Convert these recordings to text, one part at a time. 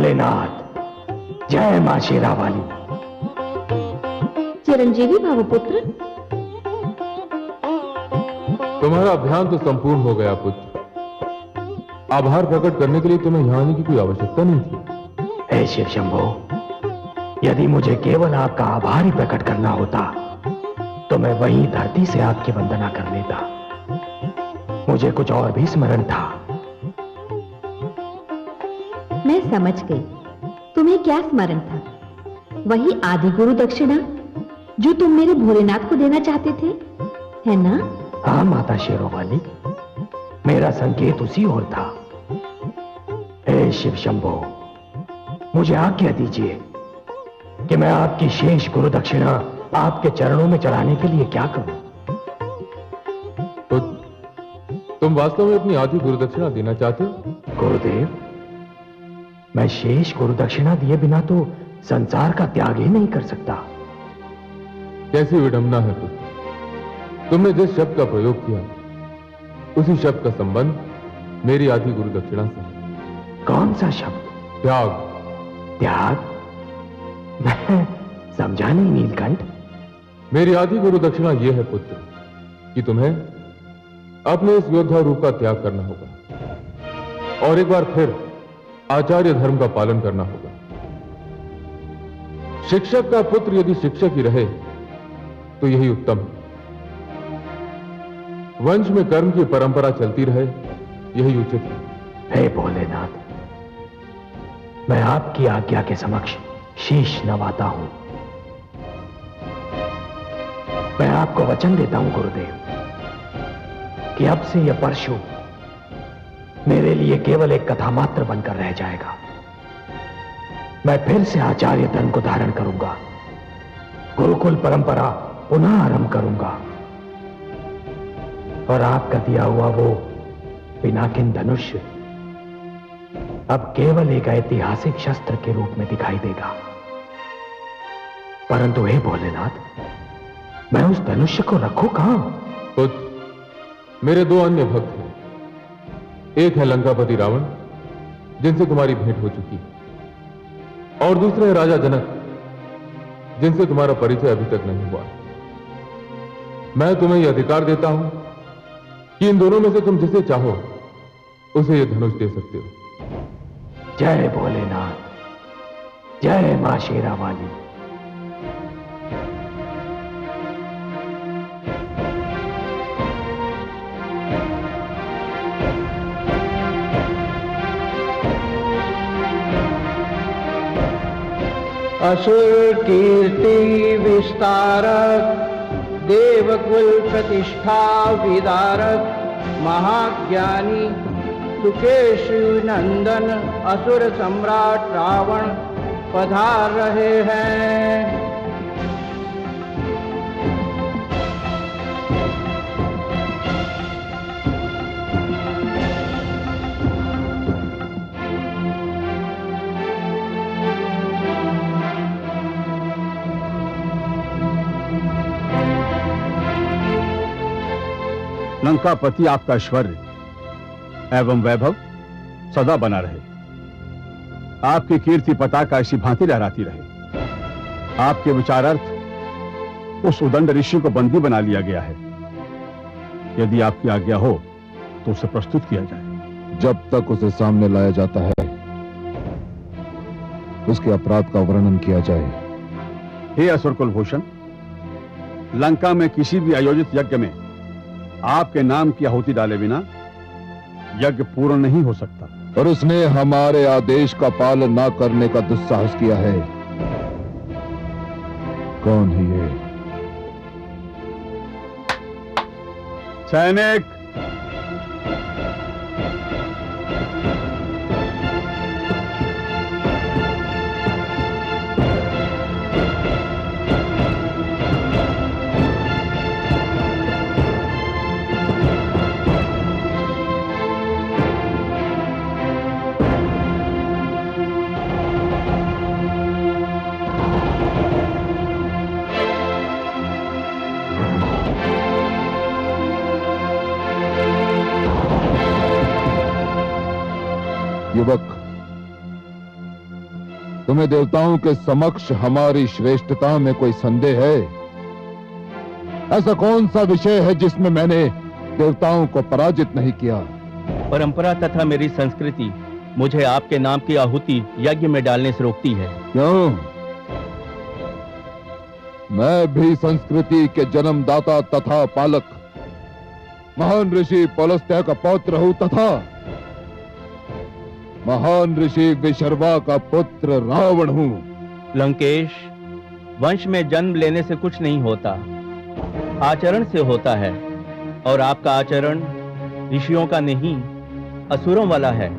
भोलेनाथ, जय मां शेरावाली। चिरंजीवी भावपुत्र, तुम्हारा अभियान तो संपूर्ण हो गया पुत्र। आभार प्रकट करने के लिए तुम्हें यहां आने की कोई आवश्यकता नहीं थी। हे शिव शंभो, यदि मुझे केवल आपका आभार ही प्रकट करना होता तो मैं वहीं धरती से आपकी वंदना कर लेता। मुझे कुछ और भी स्मरण था। मैं समझ गई तुम्हें क्या स्मरण था। वही आदि गुरु दक्षिणा जो तुम मेरे भोलेनाथ को देना चाहते थे, है ना? हाँ माता शेरोवाली, मेरा संकेत उसी ओर था। हे शिव शंभो, मुझे आज्ञा दीजिए कि मैं आपकी शेष गुरु दक्षिणा आपके चरणों में चढ़ाने के लिए क्या करूं? तो तुम वास्तव में अपनी आधी गुरु दक्षिणा देना चाहते हो? गुरुदेव, मैं शेष गुरु दक्षिणा दिए बिना तो संसार का त्याग ही नहीं कर सकता। कैसी विडंबना है पुत्र। तुमने जिस शब्द का प्रयोग किया उसी शब्द का संबंध मेरी आधी गुरु दक्षिणा से है। कौन सा शब्द? त्याग। त्याग? मैं समझा नहीं नीलकंठ। मेरी आधी गुरु दक्षिणा यह है पुत्र कि तुम्हें अपने इस योद्धा रूप का त्याग करना होगा और एक बार फिर आचार्य धर्म का पालन करना होगा। शिक्षक का पुत्र यदि शिक्षक ही रहे तो यही उत्तम है। वंश में कर्म की परंपरा चलती रहे, यही उचित है। हे भोलेनाथ, मैं आपकी आज्ञा के समक्ष शीश नवाता हूं। मैं आपको वचन देता हूं गुरुदेव कि अब से यह परशु मेरे लिए केवल एक कथा मात्र बनकर रह जाएगा। मैं फिर से आचार्य धर्म को धारण करूंगा, गुरुकुल परंपरा पुनः आरंभ करूंगा और आपका दिया हुआ वो पिनाकिन धनुष अब केवल एक ऐतिहासिक शस्त्र के रूप में दिखाई देगा। परंतु हे भोलेनाथ, मैं उस धनुष्य को रखूं कहां? पुत्र, मेरे दो अन्य भक्त हैं। एक है लंकापति रावण, जिनसे तुम्हारी भेंट हो चुकी है, और दूसरे है राजा जनक, जिनसे तुम्हारा परिचय अभी तक नहीं हुआ। मैं तुम्हें यह अधिकार देता हूं कि इन दोनों में से तुम जिसे चाहो उसे यह धनुष दे सकते हो। जय भोलेनाथ, जय मां शेरावाली। असुर कीर्ति विस्तारक, देवकुल प्रतिष्ठा विदारक, महाज्ञानी सुकेशु नंदन असुर सम्राट रावण पधार रहे हैं। लंकापति, आपका ऐश्वर्य एवं वैभव सदा बना रहे। आपकी कीर्ति पताका ऐसी भांति लहराती रहे। आपके विचारार्थ उस उदंड ऋषि को बंदी बना लिया गया है। यदि आपकी आज्ञा हो तो उसे प्रस्तुत किया जाए। जब तक उसे सामने लाया जाता है उसके अपराध का वर्णन किया जाए। हे असुर कुलभूषण, लंका में किसी भी आयोजित यज्ञ में आपके नाम की आहुति डाले बिना यज्ञ पूर्ण नहीं हो सकता। और उसने हमारे आदेश का पालन न करने का दुस्साहस किया है। कौन है ये? सैनिक, युवक, तुम्हें देवताओं के समक्ष हमारी श्रेष्ठता में कोई संदेह है? ऐसा कौन सा विषय है जिसमें मैंने देवताओं को पराजित नहीं किया? परंपरा तथा मेरी संस्कृति मुझे आपके नाम की आहुति यज्ञ में डालने से रोकती है। क्यों? मैं भी संस्कृति के जन्मदाता तथा पालक महान ऋषि पुलस्त्य का पौत्र हूं तथा महान ऋषि विशर्वा का पुत्र रावण हूं। लंकेश, वंश में जन्म लेने से कुछ नहीं होता, आचरण से होता है, और आपका आचरण ऋषियों का नहीं असुरों वाला है।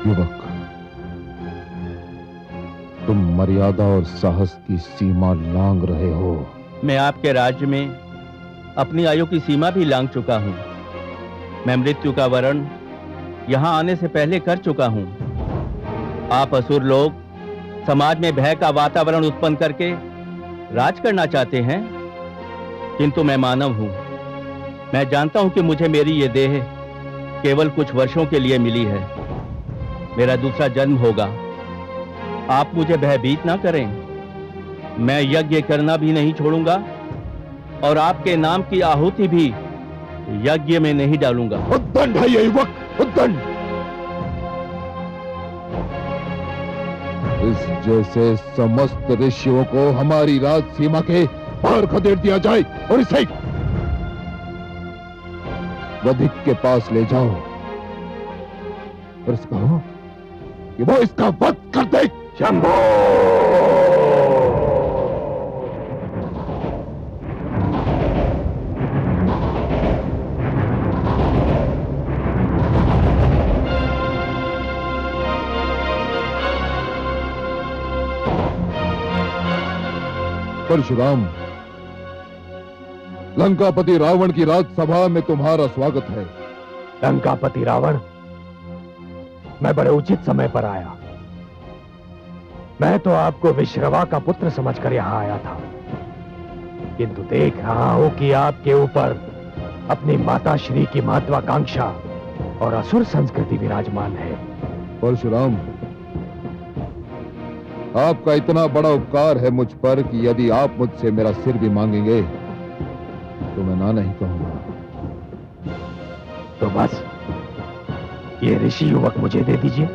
युवक, तुम मर्यादा और साहस की सीमा लांघ रहे हो। मैं आपके राज्य में अपनी आयु की सीमा भी लांघ चुका हूं। मैं मृत्यु का वरण यहां आने से पहले कर चुका हूं। आप असुर लोग समाज में भय का वातावरण उत्पन्न करके राज करना चाहते हैं, किंतु मैं मानव हूं। मैं जानता हूं कि मुझे मेरी ये देह केवल कुछ वर्षों के लिए मिली है। मेरा दूसरा जन्म होगा। आप मुझे भयभीत ना करें। मैं यज्ञ करना भी नहीं छोड़ूंगा और आपके नाम की आहुति भी यज्ञ में नहीं डालूंगा। उद्दंड है ये युवक, उद्दंड। इस जैसे समस्त ऋषियों को हमारी राज सीमा के बाहर खदेड़ दिया जाए और इसे वधिक के पास ले जाओ और इसको कहो कि वो इसका वध कर दे। शंभो! परशुराम, लंकापति रावण की राजसभा में तुम्हारा स्वागत है। लंकापति रावण, मैं बड़े उचित समय पर आया। मैं तो आपको विश्रवा का पुत्र समझकर यहां आया था, किंतु देख रहा हूं कि आपके ऊपर अपनी माताश्री की महत्वाकांक्षा और असुर संस्कृति विराजमान है। परशुराम, आपका इतना बड़ा उपकार है मुझ पर कि यदि आप मुझसे मेरा सिर भी मांगेंगे तो मैं ना नहीं कहूंगा। तो बस ये ऋषि युवक मुझे दे दीजिए,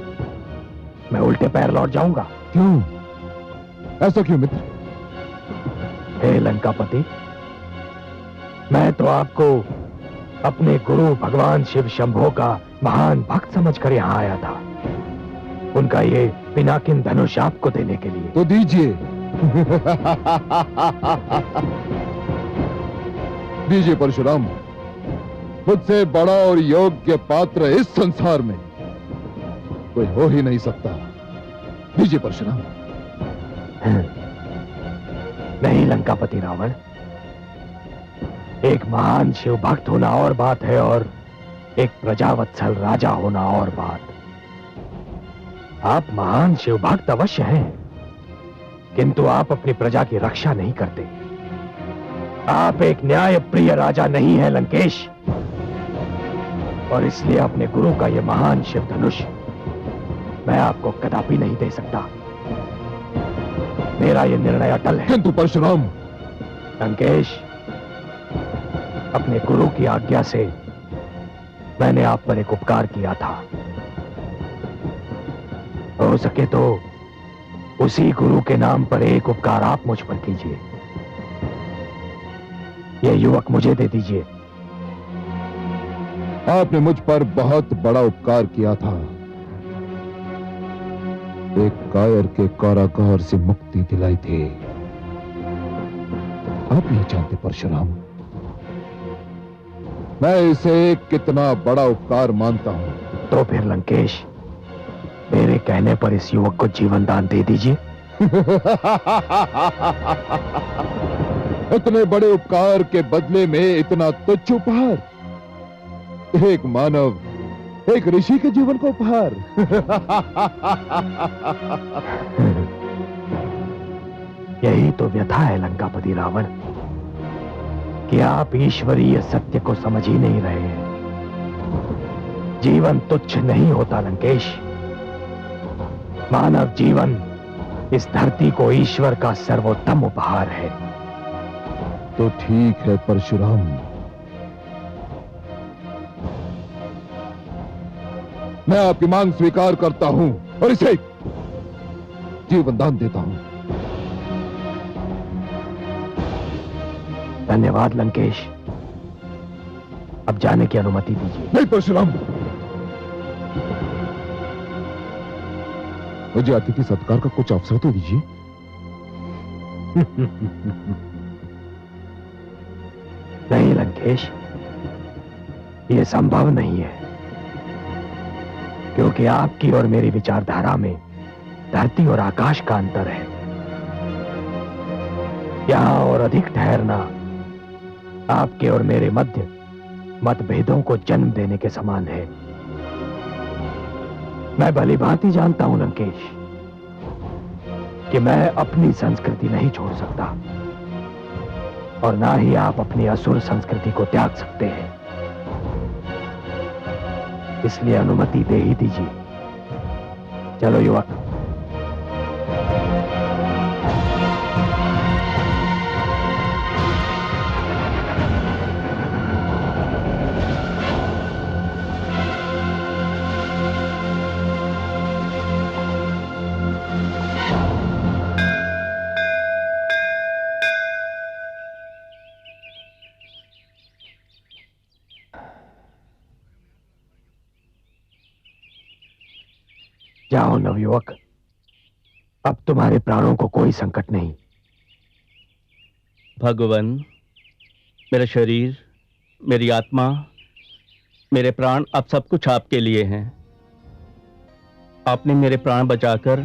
मैं उल्टे पैर लौट जाऊंगा। क्यों? ऐसा क्यों मित्र? हे लंकापति, मैं तो आपको अपने गुरु भगवान शिव शंभो का महान भक्त समझकर यहां आया था, उनका ये पिनाकिन धनुष आपको देने के लिए। तो दीजिए। दीजिए परशुराम, मुझसे बड़ा और योग्य पात्र इस संसार में कोई हो ही नहीं सकता। दीजिए परशुराम। नहीं लंकापति रावण, एक महान शिव भक्त होना और बात है और एक प्रजावत्सल राजा होना और बात। आप महान शिव भक्त अवश्य हैं, किंतु आप अपनी प्रजा की रक्षा नहीं करते। आप एक न्याय प्रिय राजा नहीं है लंकेश, और इसलिए अपने गुरु का यह महान शिव धनुष मैं आपको कदापि नहीं दे सकता। मेरा यह निर्णय अटल है। किंतु परशुराम। लंकेश, अपने गुरु की आज्ञा से मैंने आप पर एक उपकार किया था। हो सके तो उसी गुरु के नाम पर एक उपकार आप मुझ पर कीजिए। यह युवक मुझे दे दीजिए। आपने मुझ पर बहुत बड़ा उपकार किया था। एक कायर के कारागार से मुक्ति दिलाई थी। आप नहीं जानते परशुराम, मैं इसे कितना बड़ा उपकार मानता हूं। तो फिर लंकेश, मेरे कहने पर इस युवक को जीवन दान दे दीजिए। इतने बड़े उपकार के बदले में इतना तुच्छ उपहार? एक मानव, एक ऋषि के जीवन का उपहार। यही तो व्यथा है लंकापति रावण, कि आप ईश्वरीय सत्य को समझ ही नहीं रहे हैं। जीवन तुच्छ नहीं होता लंकेश, मानव जीवन इस धरती को ईश्वर का सर्वोत्तम उपहार है। तो ठीक है परशुराम, मैं आपकी मांग स्वीकार करता हूं और इसे जीवन दान देता हूं। धन्यवाद लंकेश, अब जाने की अनुमति दीजिए। नहीं परशुराम, मुझे अतिथि सत्कार का कुछ अवसर तो दीजिए। नहीं लंकेश, यह संभव नहीं है, क्योंकि आपकी और मेरी विचारधारा में धरती और आकाश का अंतर है। यहां और अधिक ठहरना आपके और मेरे मध्य मतभेदों को जन्म देने के समान है। मैं भली भांति जानता हूं लंकेश कि मैं अपनी संस्कृति नहीं छोड़ सकता और ना ही आप अपनी असुर संस्कृति को त्याग सकते हैं। इसलिए अनुमति दे ही दीजिए। चलो युवक। जाओ नवयुवक, अब तुम्हारे प्राणों को कोई संकट नहीं। भगवान, मेरा शरीर, मेरी आत्मा, मेरे प्राण, अब सब कुछ आपके लिए हैं। आपने मेरे प्राण बचाकर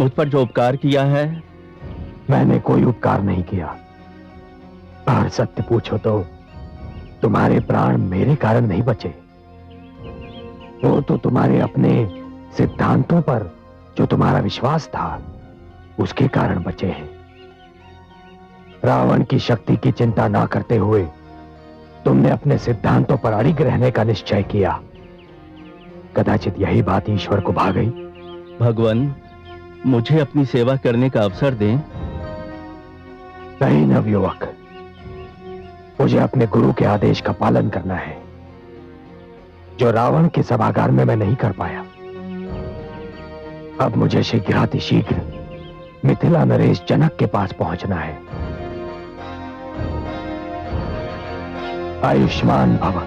मुझ पर जो उपकार किया है। मैंने कोई उपकार नहीं किया, और सत्य पूछो तो तुम्हारे प्राण मेरे कारण नहीं बचे, वो तो तुम्हारे अपने सिद्धांतों पर जो तुम्हारा विश्वास था उसके कारण बचे हैं। रावण की शक्ति की चिंता ना करते हुए तुमने अपने सिद्धांतों पर अड़िग रहने का निश्चय किया। कदाचित यही बात ईश्वर को भा गई। भगवान, मुझे अपनी सेवा करने का अवसर दें। नहीं नवयुवक, मुझे अपने गुरु के आदेश का पालन करना है, जो रावण के सभागार में मैं नहीं कर पाया। अब मुझे शीघ्रातिशीघ्र मिथिला नरेश जनक के पास पहुंचना है। आयुष्मान भव।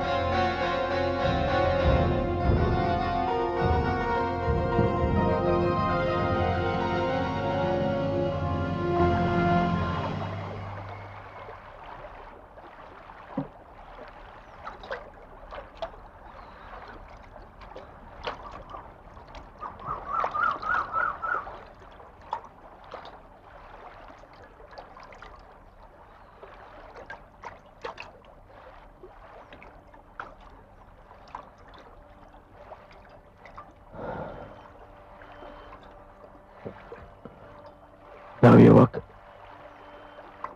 नवयुवक,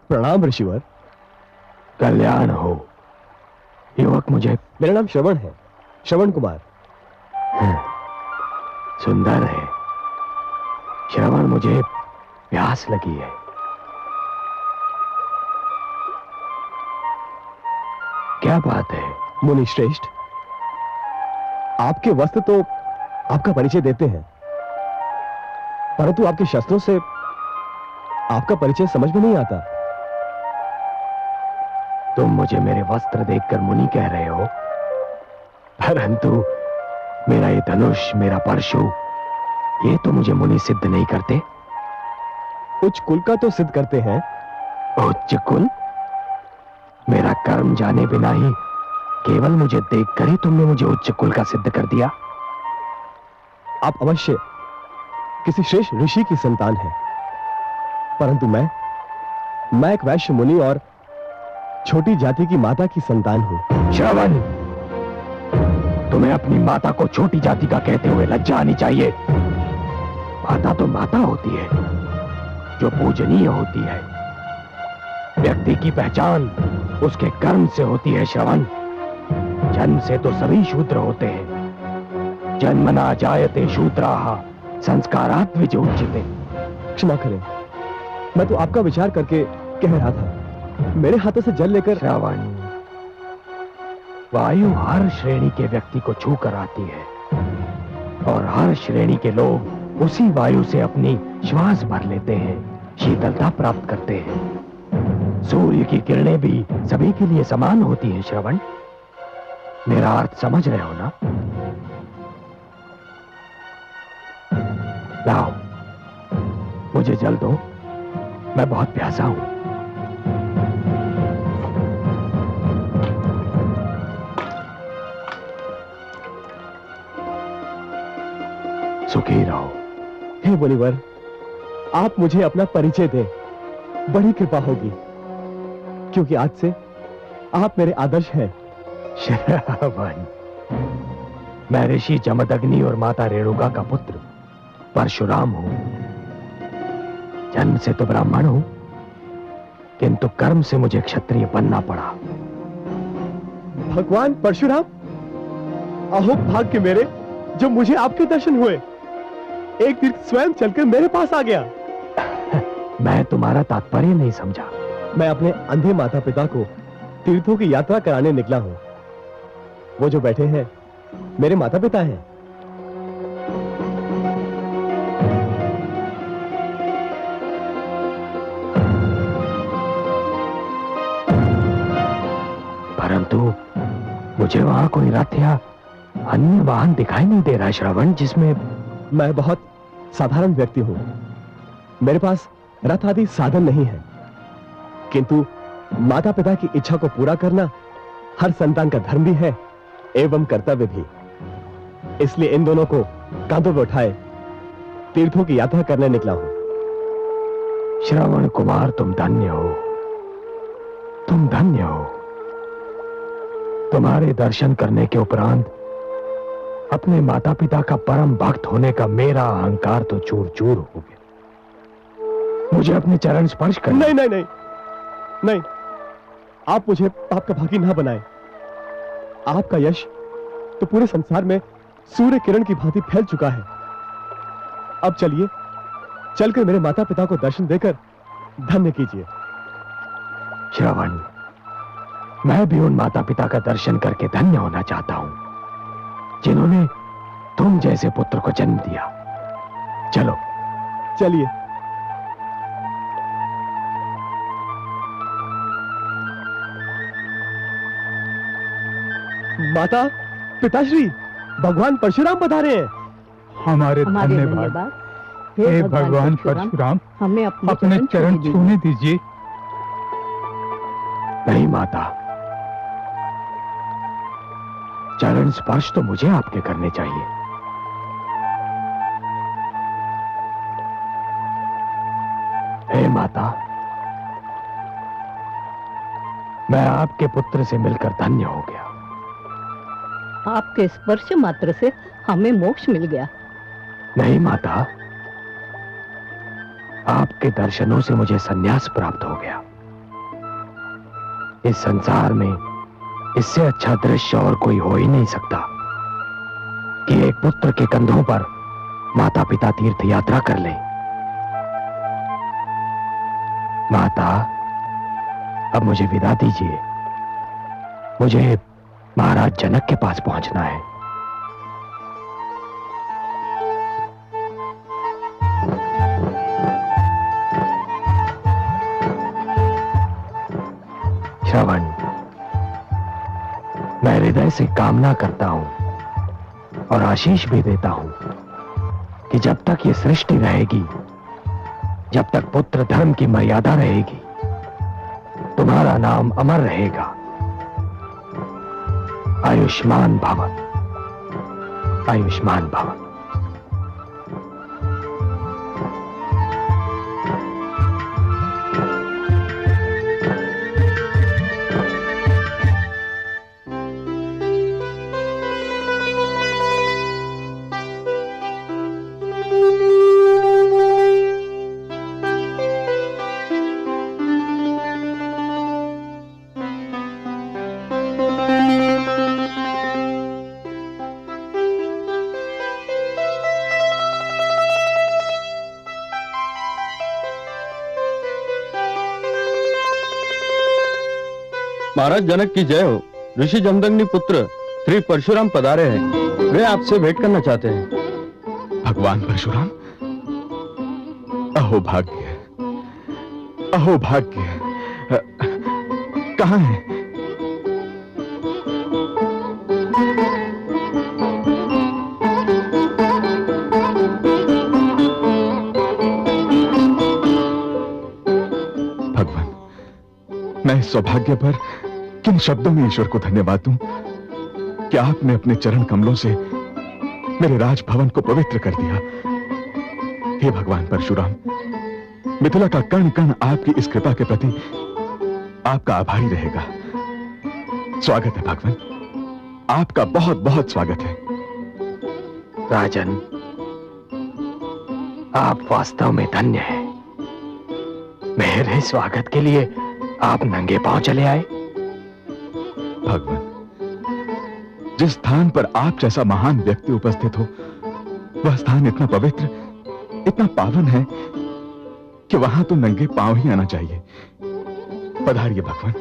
प्रणाम ऋषिवर। कल्याण हो। युवक, मुझे मेरा नाम श्रवण है, श्रवण कुमार। सुंदर है श्रवण, मुझे प्यास लगी है। क्या बात है? मुनि श्रेष्ठ, आपके वस्त्र तो आपका परिचय देते हैं, परंतु आपके शस्त्रों से आपका परिचय समझ में नहीं आता। तुम मुझे मेरे वस्त्र देखकर मुनि कह रहे हो, परंतु मेरा ये धनुष, मेरा परशु, ये तो मुझे मुनि सिद्ध नहीं करते। उच्च कुल का तो सिद्ध करते हैं। उच्च कुल? मेरा कर्म जाने बिना ही केवल मुझे देखकर ही तुमने मुझे उच्च कुल का सिद्ध कर दिया। आप अवश्य किसी श्रेष्ठ ऋषि की संतान हैं, परंतु मैं एक वैश्य मुनि और छोटी जाति की माता की संतान हूं। श्रवण, तुम्हें अपनी माता को छोटी जाति का कहते हुए लज्जा आनी चाहिए। माता तो माता होती है, जो पूजनीय होती है। व्यक्ति की पहचान उसके कर्म से होती है। श्रवण, जन्म से तो सभी शूद्र होते हैं। जन्मना जायते शूद्राः संस्कारात विजोचिते। क्षमा करें, मैं तो आपका विचार करके कह रहा था। मेरे हाथों से जल लेकर। श्रावण, वायु हर श्रेणी के व्यक्ति को छू कर आती है और हर श्रेणी के लोग उसी वायु से अपनी श्वास भर लेते हैं, शीतलता प्राप्त करते हैं। सूर्य की किरणें भी सभी के लिए समान होती हैं। श्रवण, मेरा अर्थ समझ रहे हो ना? लाओ, मुझे जल दो, मैं बहुत प्यासा हूं। सुखी रहो। हे मुनिवर, आप मुझे अपना परिचय दें, बड़ी कृपा होगी, क्योंकि आज से आप मेरे आदर्श हैं। श्रावण, मैं ऋषि जमदग्नि और माता रेणुका का पुत्र परशुराम हूं। जन्म से तो ब्राह्मण हूं, किंतु कर्म से मुझे क्षत्रिय बनना पड़ा। भगवान परशुराम, अहो भाग्य मेरे, जो मुझे आपके दर्शन हुए। एक तीर्थ स्वयं चलकर मेरे पास आ गया। मैं तुम्हारा तात्पर्य नहीं समझा। मैं अपने अंधे माता पिता को तीर्थों की यात्रा कराने निकला हूं। वो जो बैठे हैं मेरे माता पिता हैं। परंतु मुझे वहां कोई रथ या अन्य वाहन दिखाई नहीं दे रहा श्रवण, जिसमें मैं बहुत साधारण व्यक्ति हूं। मेरे पास रथ आदि साधन नहीं है, किंतु माता पिता की इच्छा को पूरा करना हर संतान का धर्म भी है एवं कर्तव्य भी। इसलिए इन दोनों को कांधों पर उठाए तीर्थों की यात्रा करने निकला हूं। श्रवण कुमार, तुम धन्य हो, तुम धन्य हो। तुम्हारे दर्शन करने के उपरांत अपने माता पिता का परम भक्त होने का मेरा अहंकार तो चूर चूर हो गया। मुझे अपने चरण स्पर्श कर। नहीं नहीं नहीं नहीं, आप मुझे पाप का भागी ना बनाएं। आपका यश तो पूरे संसार में सूर्य किरण की भांति फैल चुका है। अब चलिए, चलकर मेरे माता पिता को दर्शन देकर धन्य कीजिए। श्रवण, मैं भी उन माता पिता का दर्शन करके धन्य होना चाहता हूं जिन्होंने तुम जैसे पुत्र को जन्म दिया। चलो चलिए। माता पिताश्री, भगवान परशुराम पधारे हैं। हमारे धन्यवाद। हे भगवान परशुराम, हमें अपने चरण छूने दीजिए। नहीं माता, चरण स्पर्श तो मुझे आपके करने चाहिए। हे माता, मैं आपके पुत्र से मिलकर धन्य हो गया। आपके स्पर्श मात्र से हमें मोक्ष मिल गया। नहीं माता, आपके दर्शनों से मुझे संन्यास प्राप्त हो गया। इस संसार में इससे अच्छा दृश्य और कोई हो ही नहीं सकता कि एक पुत्र के कंधों पर माता पिता तीर्थ यात्रा कर ले। माता, अब मुझे विदा दीजिए। मुझे महाराज जनक के पास पहुंचना है। श्रवण, मैं हृदय से कामना करता हूं और आशीष भी देता हूं कि जब तक ये सृष्टि रहेगी, जब तक पुत्र धर्म की मर्यादा रहेगी, तुम्हारा नाम अमर रहेगा। आयुष्मान भव, आयुष्मान भव। महाराज जनक की जय हो। ऋषि जमदग्नि पुत्र श्री परशुराम पधारे हैं। वे आपसे भेंट करना चाहते हैं। भगवान परशुराम, अहो भाग्य, अहो भाग्य। कहाँ है? भगवान, मैं इस सौभाग्य पर किन शब्दों में ईश्वर को धन्यवाद दूं कि आपने अपने चरण कमलों से मेरे राजभवन को पवित्र कर दिया। हे भगवान परशुराम, मिथिला का कण कण आपकी इस कृपा के प्रति आपका आभारी रहेगा। स्वागत है भगवान, आपका बहुत बहुत स्वागत है। राजन, आप वास्तव में धन्य हैं। मेरे स्वागत के लिए आप नंगे पांव चले आए। भगवान, जिस स्थान पर आप जैसा महान व्यक्ति उपस्थित हो, वह स्थान इतना पवित्र, इतना पावन है कि वहां तो नंगे पांव ही आना चाहिए। पधारिए भगवान,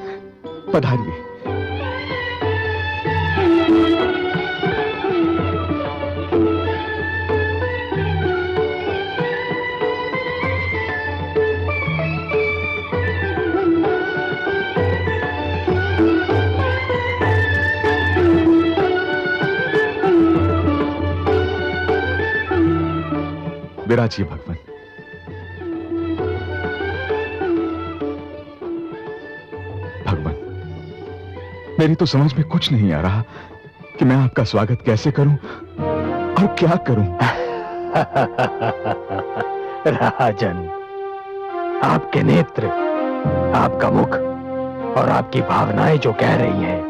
पधारिए। विराजिए भगवान। भगवान, मेरी तो समझ में कुछ नहीं आ रहा कि मैं आपका स्वागत कैसे करूं और क्या करूं। राजन, आपके नेत्र, आपका मुख और आपकी भावनाएं जो कह रही हैं,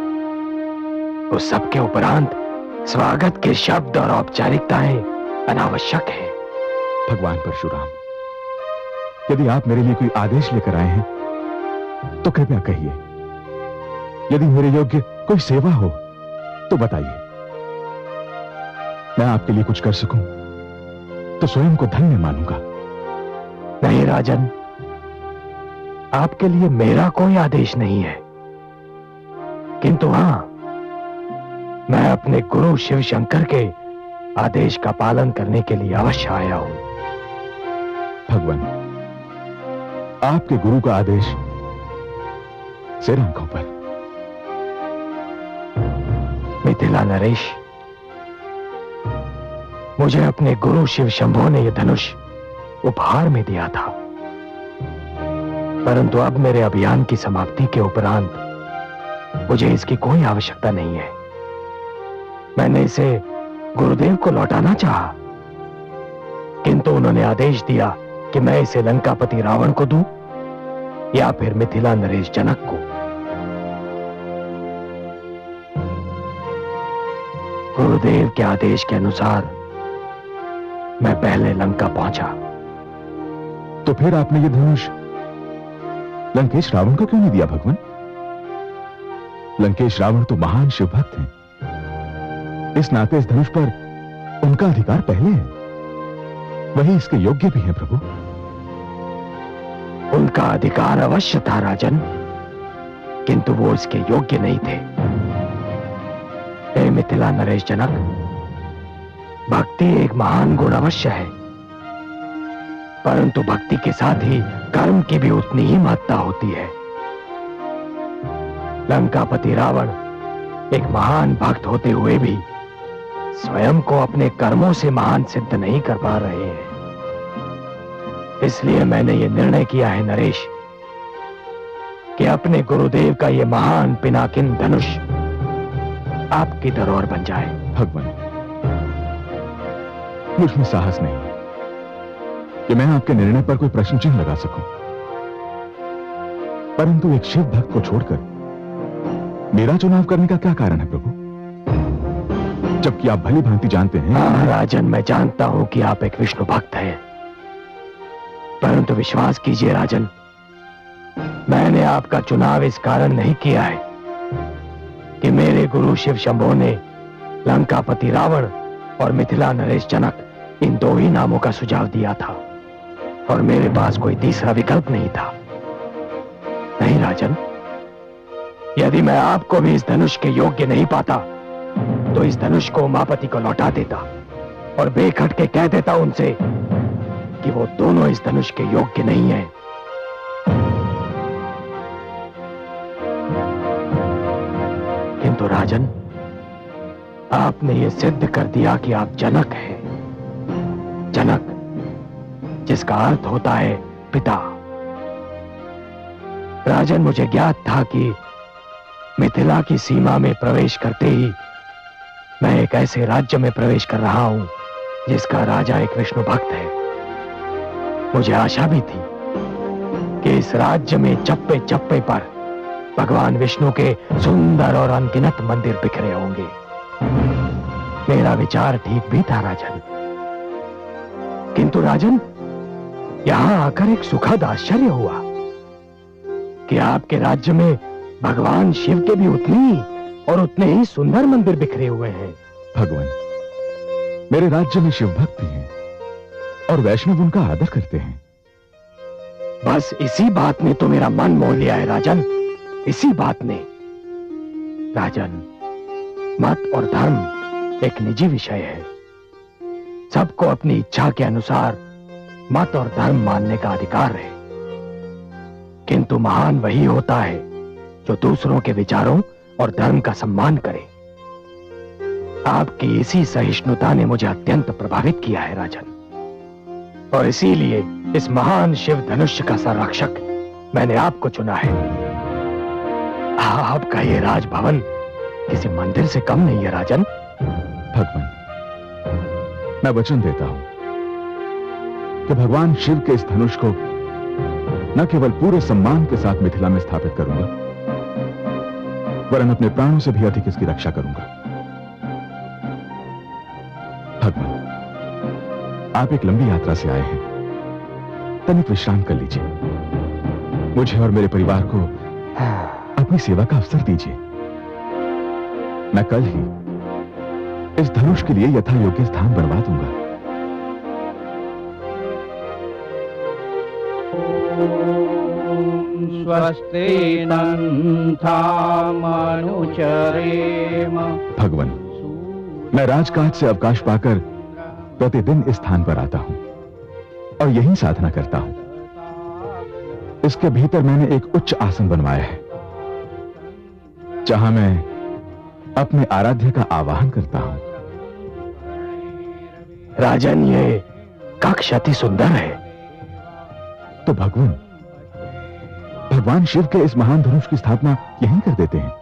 उस सबके उपरांत स्वागत के शब्द और औपचारिकताएं अनावश्यक है। भगवान परशुराम, यदि आप मेरे लिए कोई आदेश लेकर आए हैं तो कृपया कहिए। यदि मेरे योग्य कोई सेवा हो तो बताइए। मैं आपके लिए कुछ कर सकूं तो स्वयं को धन्य मानूंगा। नहीं राजन, आपके लिए मेरा कोई आदेश नहीं है, किंतु हां, मैं अपने गुरु शिव शंकर के आदेश का पालन करने के लिए अवश्य आया हूं। भगवान, आपके गुरु का आदेश सिर आंखों पर। मिथिला नरेश, मुझे अपने गुरु शिव शंभो ने यह धनुष उपहार में दिया था, परंतु अब मेरे अभियान की समाप्ति के उपरांत मुझे इसकी कोई आवश्यकता नहीं है। मैंने इसे गुरुदेव को लौटाना चाहा, किंतु उन्होंने आदेश दिया कि मैं इसे लंकापति रावण को दूं या फिर मिथिला नरेश जनक को। गुरुदेव के आदेश के अनुसार मैं पहले लंका पहुंचा। तो फिर आपने यह धनुष लंकेश रावण को क्यों नहीं दिया भगवान? लंकेश रावण तो महान शिव भक्त हैं। इस नाते इस धनुष पर उनका अधिकार पहले है, वही इसके योग्य भी हैं प्रभु। उनका अधिकार अवश्य था राजन, किंतु वो इसके योग्य नहीं थे। हे मिथिला नरेश जनक, भक्ति एक महान गुण अवश्य है, परंतु भक्ति के साथ ही कर्म की भी उतनी ही महत्ता होती है। लंकापति रावण एक महान भक्त होते हुए भी स्वयं को अपने कर्मों से महान सिद्ध नहीं कर पा रहे हैं। इसलिए मैंने यह निर्णय किया है नरेश कि अपने गुरुदेव का यह महान पिनाकिन धनुष आपकी धरोहर बन जाए। भगवान, मुझ में साहस नहीं है कि मैं आपके निर्णय पर कोई प्रश्न चिन्ह लगा सकूं, परंतु एक शिव भक्त को छोड़कर मेरा चुनाव करने का क्या कारण है प्रभु? जबकि आप भली भांति जानते हैं। हाँ राजन, मैं जानता हूं कि आप एक विष्णु भक्त हैं, परंतु विश्वास कीजिए राजन, मैंने आपका चुनाव इस कारण नहीं किया है कि मेरे गुरु शिव शंभो ने लंकापति रावण और मिथिला नरेश जनक इन दो ही नामों का सुझाव दिया था और मेरे पास कोई तीसरा विकल्प नहीं था। नहीं राजन, यदि मैं आपको भी इस धनुष के योग्य नहीं पाता तो इस धनुष को उमापति को लौटा देता और बेखट के कह देता उनसे कि वो दोनों इस धनुष के योग्य नहीं हैं। किंतु राजन, आपने ये सिद्ध कर दिया कि आप जनक हैं। जनक, जिसका अर्थ होता है पिता। राजन, मुझे ज्ञात था कि मिथिला की सीमा में प्रवेश करते ही मैं एक ऐसे राज्य में प्रवेश कर रहा हूं जिसका राजा एक विष्णु भक्त है। मुझे आशा भी थी कि इस राज्य में चप्पे चप्पे पर भगवान विष्णु के सुंदर और अनगिनत मंदिर बिखरे होंगे। मेरा विचार ठीक भी था राजन। किंतु राजन, यहां आकर एक सुखद आश्चर्य हुआ कि आपके राज्य में भगवान शिव के भी उतने ही सुंदर मंदिर बिखरे हुए हैं। भगवान, मेरे राज्य में शिव भक्त भी हैं और वैष्णव उनका आदर करते हैं। बस इसी बात ने तो मेरा मन मोह लिया है राजन, इसी बात ने। राजन, मत और धर्म एक निजी विषय है। सबको अपनी इच्छा के अनुसार मत और धर्म मानने का अधिकार है। किंतु महान वही होता है जो दूसरों के विचारों और धर्म का सम्मान करे। आपकी इसी सहिष्णुता ने मुझे अत्यंत प्रभावित किया है राजन, और इसीलिए इस महान शिव धनुष्य का संरक्षक मैंने आपको चुना है। आपका ये राजभवन किसी मंदिर से कम नहीं है राजन। भगवान, मैं वचन देता हूं कि भगवान शिव के इस धनुष को न केवल पूरे सम्मान के साथ मिथिला में स्थापित करूंगा, वरन अपने प्राणों से भी अधिक इसकी रक्षा करूंगा। भगवान, आप एक लंबी यात्रा से आए हैं, तनिक विश्राम कर लीजिए। मुझे और मेरे परिवार को अपनी सेवा का अवसर दीजिए। मैं कल ही इस धनुष के लिए यथा योग्य स्थान बनवा दूंगा। स्वस्ति नन्थामनुचरेम। भगवान, मैं राजकाज से अवकाश पाकर प्रतिदिन इस स्थान पर आता हूं और यहीं साधना करता हूं। इसके भीतर मैंने एक उच्च आसन बनवाया है जहां मैं अपने आराध्य का आवाहन करता हूं। राजन, ये कक्ष अति सुंदर है। तो भगवान शिव के इस महान धनुष की स्थापना यहीं कर देते हैं।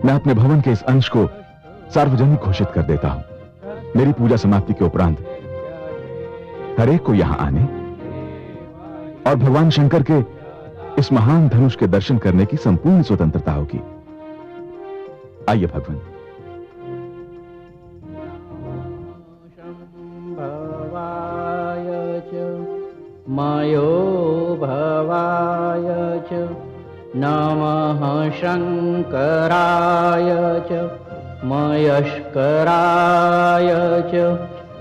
मैं अपने भवन के इस अंश को सार्वजनिक घोषित कर देता हूं। मेरी पूजा समाप्ति के उपरांत हर एक को यहां आने और भगवान शंकर के इस महान धनुष के दर्शन करने की संपूर्ण स्वतंत्रता होगी। आइए भगवान। मयो भवाय च नमः शंकराय च मयस्कराय च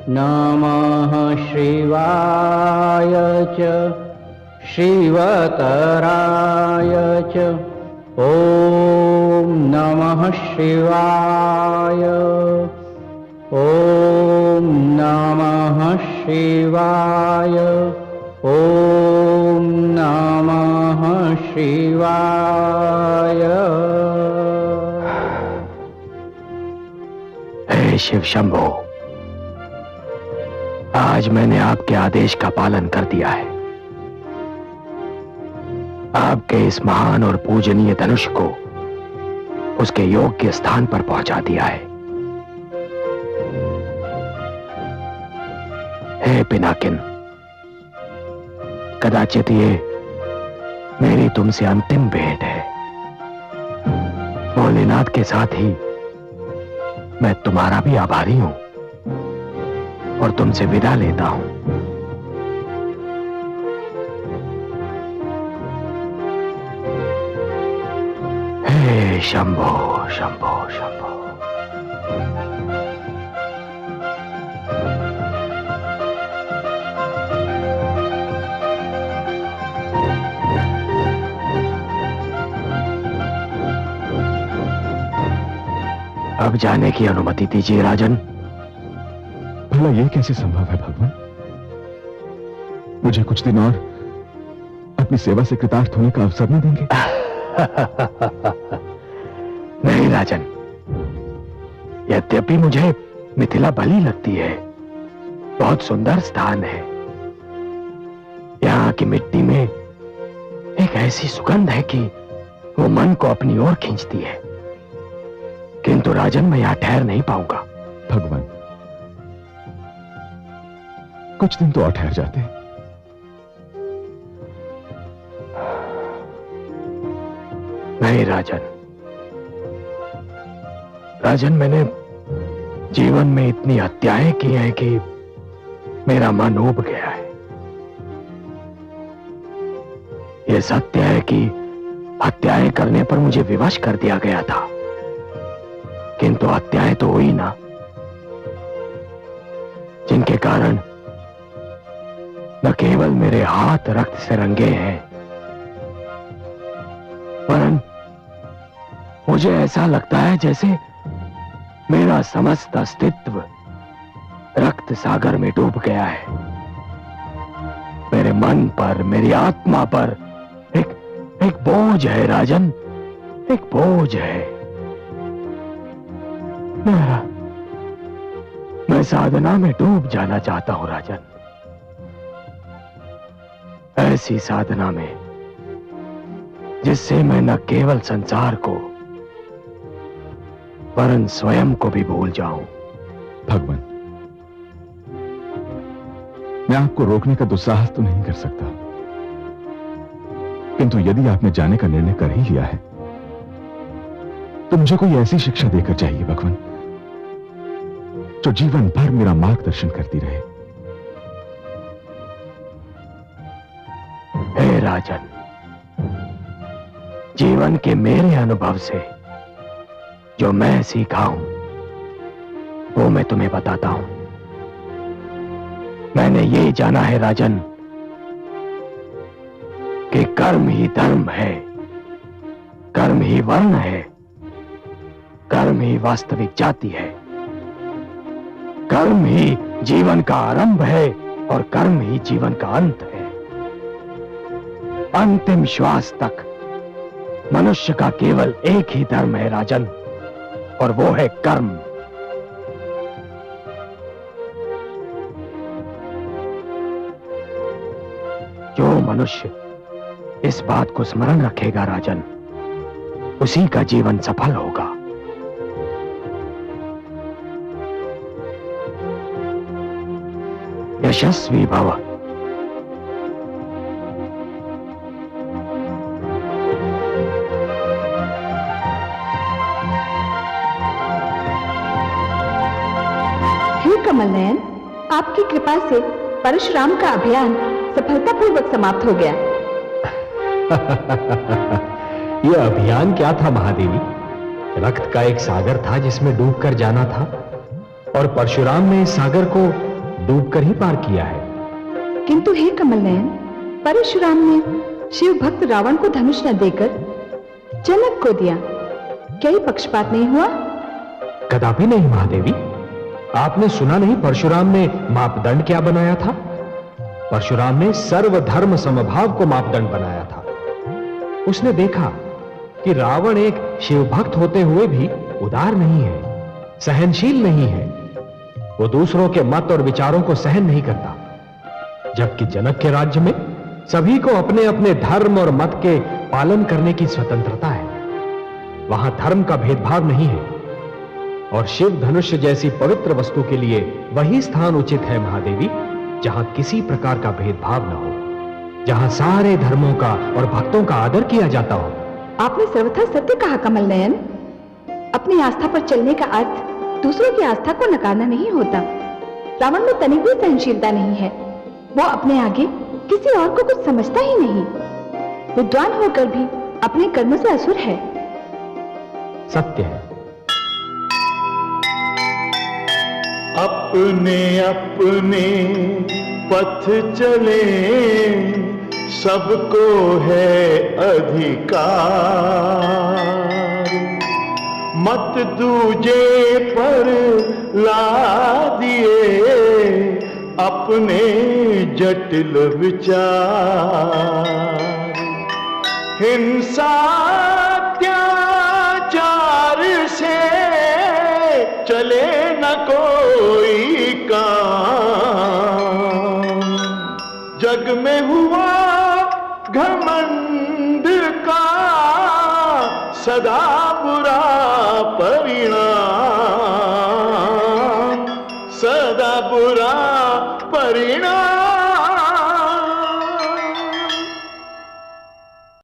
नमः शिवाय च शिवतराय च ॐ नमः शिवाय। ॐ नमः शिवाय। ॐ नमः शिवाय। हे शिव शंभो, आज मैंने आपके आदेश का पालन कर दिया है। आपके इस महान और पूजनीय धनुष को उसके योग्य स्थान पर पहुंचा दिया है। हे पिनाकिन, कदाचित ये मेरी तुमसे अंतिम भेंट है। भोलेनाथ के साथ ही मैं तुम्हारा भी आभारी हूं और तुमसे विदा लेता हूं। हे शंभो शंभो शंभो। अब जाने की अनुमति दीजिए राजन। भला यह कैसे संभव है भगवान? मुझे कुछ दिन और अपनी सेवा से कृतार्थ होने का अवसर न देंगे? नहीं राजन, यद्यपि मुझे मिथिला भली लगती है, बहुत सुंदर स्थान है। यहाँ की मिट्टी में एक ऐसी सुगंध है कि वो मन को अपनी ओर खींचती है, किंतु राजन मैं यहां ठहर नहीं पाऊंगा। भगवान, कुछ दिन तो और ठहर जाते। नहीं राजन, राजन मैंने जीवन में इतनी हत्याएं की हैं कि मेरा मन ऊब गया है। यह सत्य है कि हत्याएं करने पर मुझे विवश कर दिया गया था, किंतु हत्याएं तो हुई ना, जिनके कारण न केवल मेरे हाथ रक्त से रंगे हैं, वरन मुझे ऐसा लगता है जैसे मेरा समस्त अस्तित्व रक्त सागर में डूब गया है। मेरे मन पर, मेरी आत्मा पर एक बोझ है राजन, एक बोझ है। मैं साधना में डूब जाना चाहता हूं राजन, ऐसी साधना में जिससे मैं न केवल संसार को वरन स्वयं को भी भूल जाऊं। भगवान, मैं आपको रोकने का दुस्साहस तो नहीं कर सकता, किंतु यदि आपने जाने का निर्णय कर ही लिया है तो मुझे कोई ऐसी शिक्षा देकर चाहिए भगवान, जो जीवन भर मेरा मार्गदर्शन करती रहे। हे राजन, जीवन के मेरे अनुभव से जो मैं सीखा हूं वो मैं तुम्हें बताता हूं। मैंने ये जाना है राजन कि कर्म ही धर्म है, कर्म ही वर्ण है, कर्म ही वास्तविक जाति है, कर्म ही जीवन का आरंभ है और कर्म ही जीवन का अंत है। अंतिम श्वास तक मनुष्य का केवल एक ही धर्म है राजन, और वो है कर्म। जो मनुष्य इस बात को स्मरण रखेगा राजन, उसी का जीवन सफल होगा। यशस्वी भव। हे कमल नयन, आपकी कृपा से परशुराम का अभियान सफलतापूर्वक समाप्त हो गया। यह अभियान क्या था महादेवी? रक्त का एक सागर था जिसमें डूबकर जाना था, और परशुराम ने इस सागर को डूबकर ही पार किया है। किंतु हे कमल नयन, परशुराम ने शिव भक्त रावण को धनुष न देकर जनक को दिया, क्या ये पक्षपात नहीं हुआ? कदापि नहीं महादेवी। आपने सुना नहीं परशुराम ने मापदंड क्या बनाया था? परशुराम ने सर्वधर्म समभाव को मापदंड बनाया था। उसने देखा कि रावण एक शिव भक्त होते हुए भी उदार नहीं है, सहनशील नहीं है। वो दूसरों के मत और विचारों को सहन नहीं करता, जबकि जनक के राज्य में सभी को अपने अपने धर्म और मत के पालन करने की स्वतंत्रता है। वहां धर्म का भेदभाव नहीं है, और शिव धनुष जैसी पवित्र वस्तु के लिए वही स्थान उचित है महादेवी, जहां किसी प्रकार का भेदभाव न हो, जहां सारे धर्मों का और भक्तों का आदर किया जाता हो। आपने सर्वथा सत्य कहा कमल नयन। अपनी आस्था पर चलने का अर्थ दूसरों की आस्था को नकारना नहीं होता। रावण में तनिक भी सहनशीलता नहीं है। वो अपने आगे किसी और को कुछ समझता ही नहीं। विद्वान होकर भी अपने कर्म से असुर है। सत्य है। अपने अपने पथ चले, सबको है अधिकार। मत दूजे पर ला दिए अपने जटिल विचार। हिंसा अत्याचार से चले न कोई काम। जग में हुआ घमंड का सदा बुरा परिणाम, सदा बुरा परिणाम।